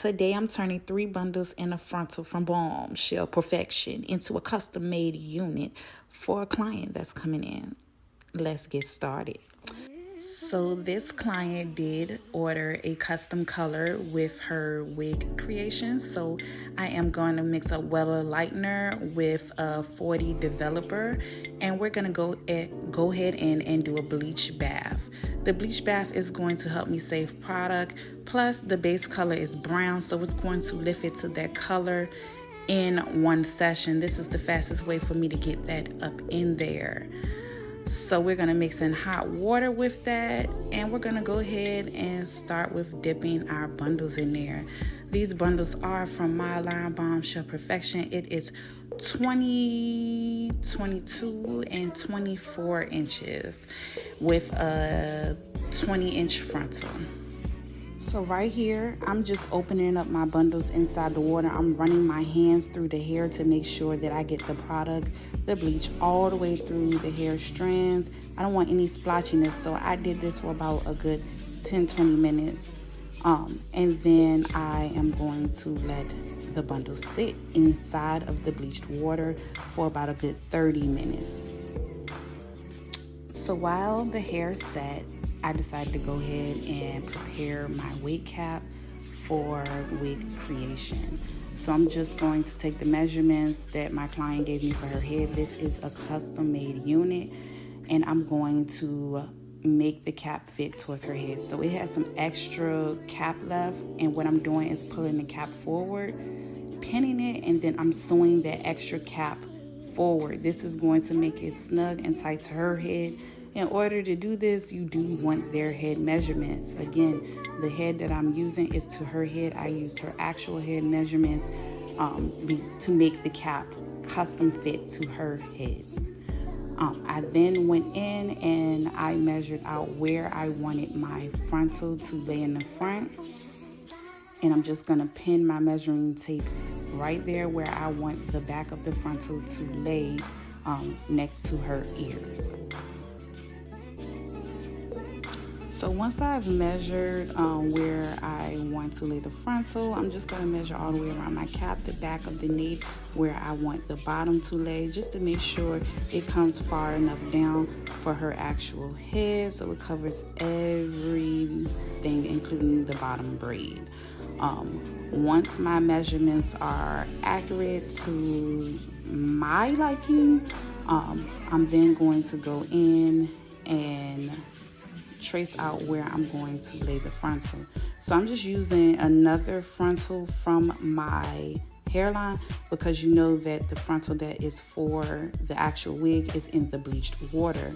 Today I'm turning 3 bundles in a frontal from bombshell perfection into a custom-made unit for a client that's coming in. Let's get started. So this client did order a custom color with her wig creation. So I am going to mix up Weller Lightener with a 40 developer, and we're going to go ahead and do a bleach bath. The bleach bath is going to help me save product. Plus the base color is brown, so it's going to lift it to that color in one session. This is the fastest way for me to get that up in there. So we're going to mix in hot water with that, and we're going to go ahead and start with dipping our bundles in there. These bundles are from my line Bombshell Perfection. It is 20, 22, and 24 inches with a 20-inch frontal. So right here, I'm just opening up my bundles inside the water. I'm running my hands through the hair to make sure that I get the product, the bleach, all the way through the hair strands. I don't want any splotchiness, so I did this for about a good 10-20 minutes. And then I am going to let the bundle sit inside of the bleached water for about a good 30 minutes. So while the hair set, I decided to go ahead and prepare my wig cap for wig creation. So I'm just going to take the measurements that my client gave me for her head. This is a custom made unit, and I'm going to make the cap fit towards her head. So it has some extra cap left, and what I'm doing is pulling the cap forward, pinning it, and then I'm sewing that extra cap forward. This is going to make it snug and tight to her head. In order to do this, you do want their head measurements. Again, the head that I'm using is to her head. I used her actual head measurements to make the cap custom fit to her head. I then went in and I measured out where I wanted my frontal to lay in the front. And I'm just going to pin my measuring tape right there where I want the back of the frontal to lay next to her ears. So once I've measured where I want to lay the frontal, I'm just going to measure all the way around my cap, the back of the nape, where I want the bottom to lay, just to make sure it comes far enough down for her actual head, so it covers everything, including the bottom braid. Once my measurements are accurate to my liking, I'm then going to go in and trace out where I'm going to lay the frontal. So I'm just using another frontal from my hairline, because you know that the frontal that is for the actual wig is in the bleached water.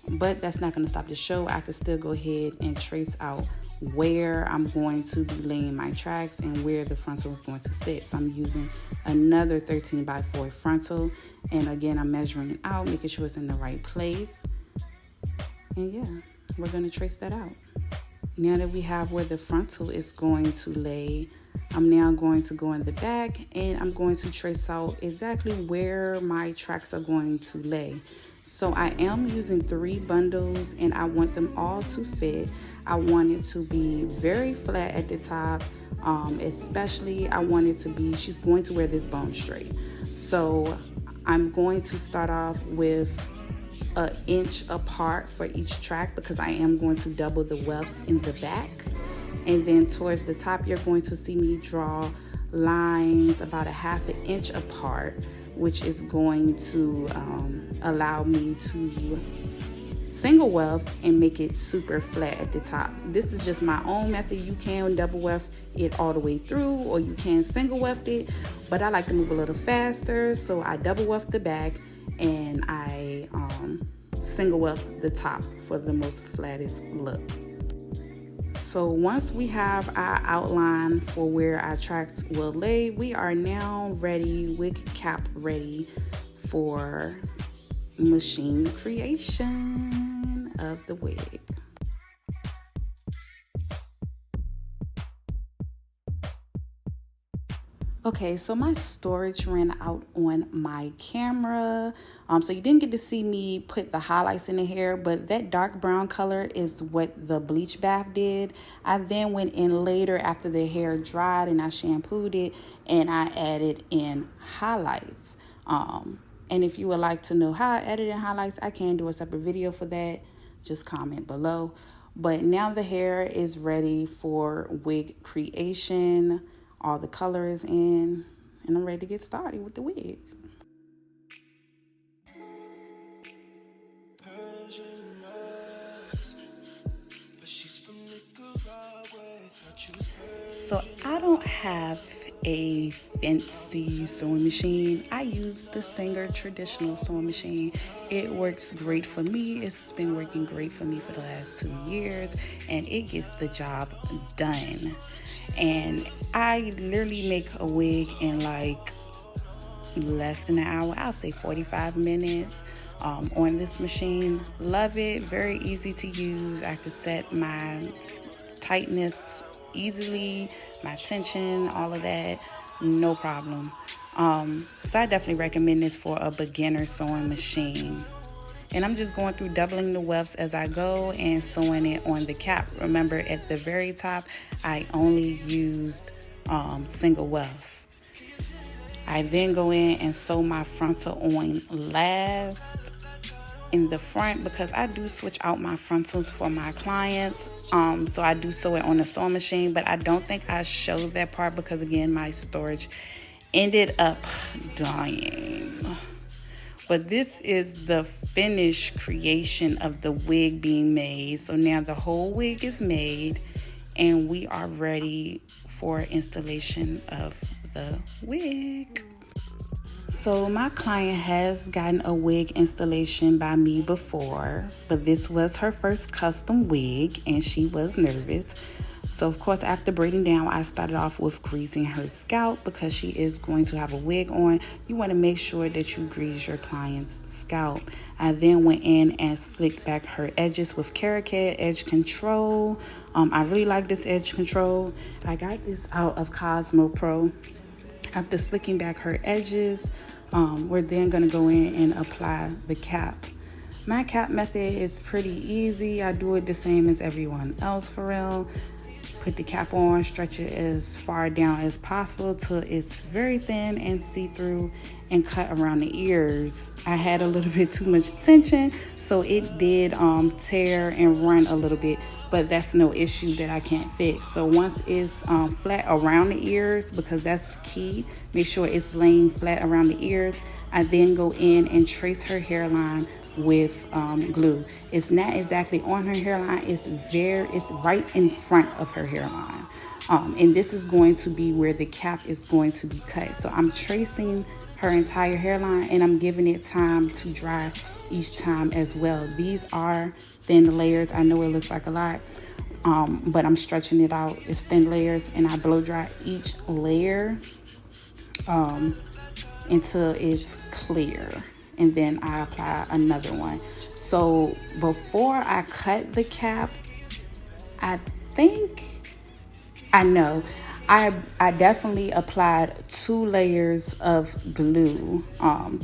But that's not going to stop the show. I can still go ahead and trace out where I'm going to be laying my tracks and where the frontal is going to sit. So I'm using another 13x4 frontal, and again I'm measuring it out, making sure it's in the right place. And yeah, we're going to trace that out. Now that we have where the frontal is going to lay, I'm now going to go in the back and I'm going to trace out exactly where my tracks are going to lay. So I am using 3 bundles and I want them all to fit. I want it to be very flat at the top, especially I want it to be, she's going to wear this bone straight. So I'm going to start off with an inch apart for each track, because I am going to double the wefts in the back. And then towards the top, you're going to see me draw lines about a ½ inch apart, which is going to allow me to single weft and make it super flat at the top. This is just my own method. You can double weft it all the way through, or you can single weft it, but I like to move a little faster, so I double weft the back and I single weft the top for the most flattest look. So once we have our outline for where our tracks will lay, we are now ready, wig cap ready for machine creation of the wig. Okay, so my storage ran out on my camera. So you didn't get to see me put the highlights in the hair, but that dark brown color is what the bleach bath did. I then went in later after the hair dried and I shampooed it and I added in highlights. And if you would like to know how I added in highlights, I can do a separate video for that. Just comment below. But now the hair is ready for wig creation. All the color is in, and I'm ready to get started with the wigs. So I don't have a fancy sewing machine. I use the Singer traditional sewing machine. It works great for me. It's been working great for me for the last 2 years, and it gets the job done. And I literally make a wig in like less than an hour. I'll say 45 minutes on this machine. Love it. Very easy to use. I could set my tightness easily, my tension, all of that, no problem. So I definitely recommend this for a beginner sewing machine. And I'm just going through doubling the wefts as I go and sewing it on the cap. Remember, at the very top, I only used single wefts. I then go in and sew my frontal on last in the front because I do switch out my frontals for my clients. So I do sew it on the sewing machine, but I don't think I showed that part because, again, my storage ended up dying. But this is the finished creation of the wig being made. So now the whole wig is made and we are ready for installation of the wig. So my client has gotten a wig installation by me before, but this was her first custom wig and she was nervous. So of course, after braiding down, I started off with greasing her scalp because she is going to have a wig on. You want to make sure that you grease your client's scalp. I then went in and slicked back her edges with Carrot Edge Control. I really like this edge control. I got this out of Cosmo Pro. After slicking back her edges, we're then going to go in and apply the cap. My cap method is pretty easy. I do it the same as everyone else for real. Put the cap on, stretch it as far down as possible till it's very thin and see-through, and cut around the ears. I had a little bit too much tension, so it did tear and run a little bit, but that's no issue that I can't fix. So once it's flat around the ears, because that's key, make sure it's laying flat around the ears, I then go in and trace her hairline with glue. It's not exactly on her hairline, it's right in front of her hairline. And this is going to be where the cap is going to be cut. So I'm tracing her entire hairline and I'm giving it time to dry each time as well. These are thin layers. I know it looks like a lot, but I'm stretching it out. It's thin layers and I blow dry each layer until it's clear. And then I apply another one. So before I cut the cap, I definitely applied 2 layers of glue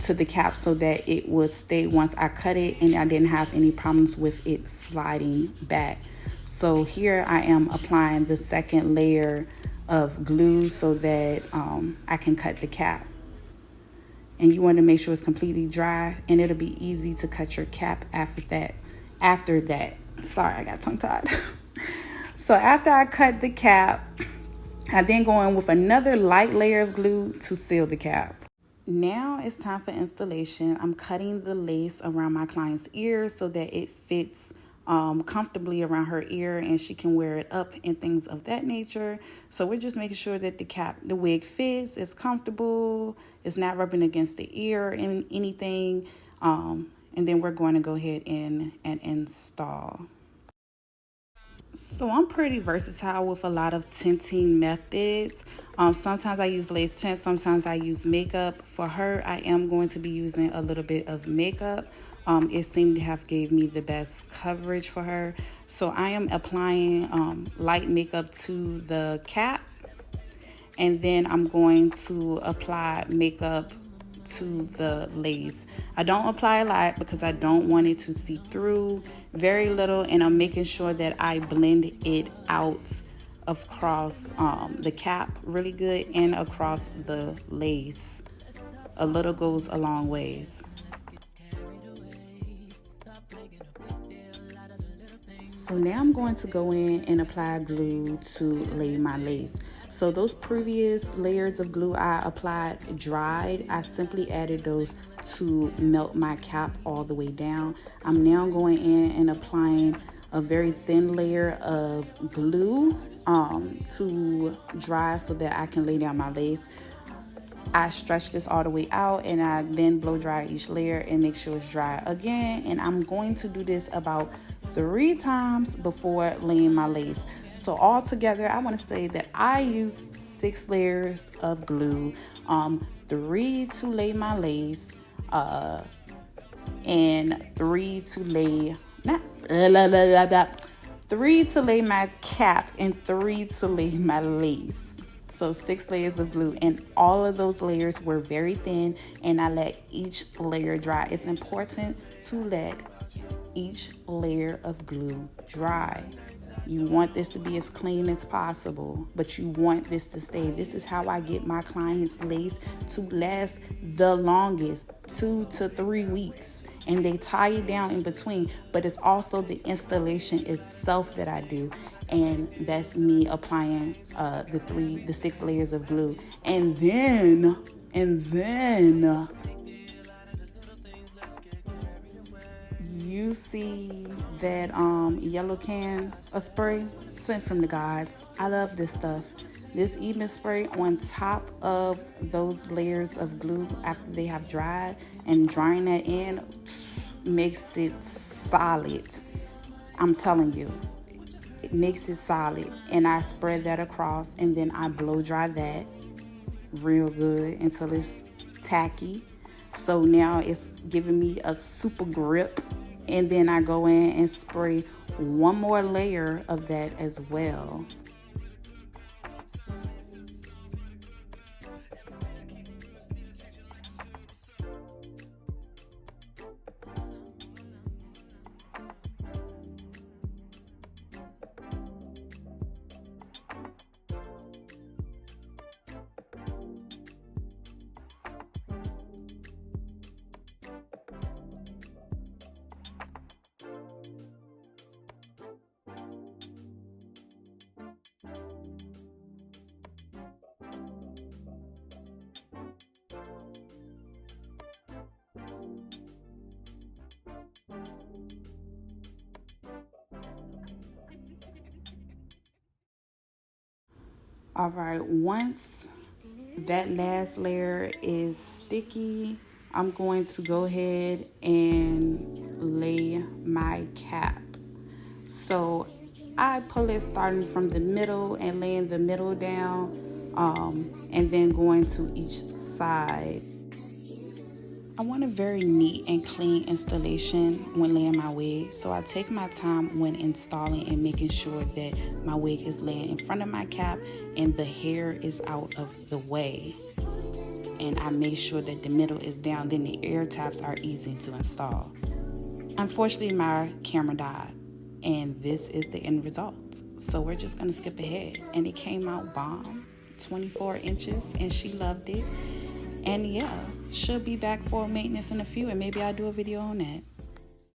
to the cap so that it would stay once I cut it and I didn't have any problems with it sliding back. So here I am applying the second layer of glue so that I can cut the cap. And you want to make sure it's completely dry, and it'll be easy to cut your cap after that. Sorry, I got tongue-tied. So after I cut the cap, I then go in with another light layer of glue to seal the cap. Now it's time for installation. I'm cutting the lace around my client's ear so that it fits comfortably around her ear and she can wear it up and things of that nature. So we're just making sure that the wig fits, it's comfortable, it's not rubbing against the ear or anything. And then we're going to go ahead and install. So I'm pretty versatile with a lot of tinting methods. Sometimes I use lace tint, sometimes I use makeup. For her, I am going to be using a little bit of makeup. It seemed to have gave me the best coverage for her. So I am applying light makeup to the cap. And then I'm going to apply makeup to the lace. I don't apply a lot because I don't want it to see through, very little, and I'm making sure that I blend it out across the cap really good and across the lace. A little goes a long ways. So now I'm going to go in and apply glue to lay my lace. So those previous layers of glue I applied dried. I simply added those to melt my cap all the way down. I'm now going in and applying a very thin layer of glue to dry so that I can lay down my lace. I stretch this all the way out and I then blow dry each layer and make sure it's dry again. And I'm going to do this about 3 times before laying my lace. So altogether, I want to say that I use 6 layers of glue, 3 to lay my lace, and 3 to lay, 3 to lay my cap and 3 to lay my lace. So 6 layers of glue, and all of those layers were very thin, and I let each layer dry. It's important to let each layer of glue dry. You want this to be as clean as possible, but you want this to stay. This is how I get my clients' lace to last the longest, 2 to 3 weeks. And they tie it down in between, but it's also the installation itself that I do. And that's me applying the 6 layers of glue. And then you see that yellow can of spray sent from the gods. I love this stuff. This even spray on top of those layers of glue after they have dried, and drying that in makes it solid. I'm telling you, it makes it solid. And I spread that across, and then I blow dry that real good until it's tacky. So now it's giving me a super grip. And then I go in and spray one more layer of that as well. All right, once that last layer is sticky, I'm going to go ahead and lay my cap. So I pull it starting from the middle and laying the middle down, and then going to each side. I want a very neat and clean installation when laying my wig, so I take my time when installing and making sure that my wig is laying in front of my cap and the hair is out of the way. And I make sure that the middle is down, then the ear tabs are easy to install. Unfortunately, my camera died, and this is the end result. So we're just gonna skip ahead, and it came out bomb, 24 inches, and she loved it. And yeah, she'll be back for maintenance in a few, and maybe I'll do a video on that.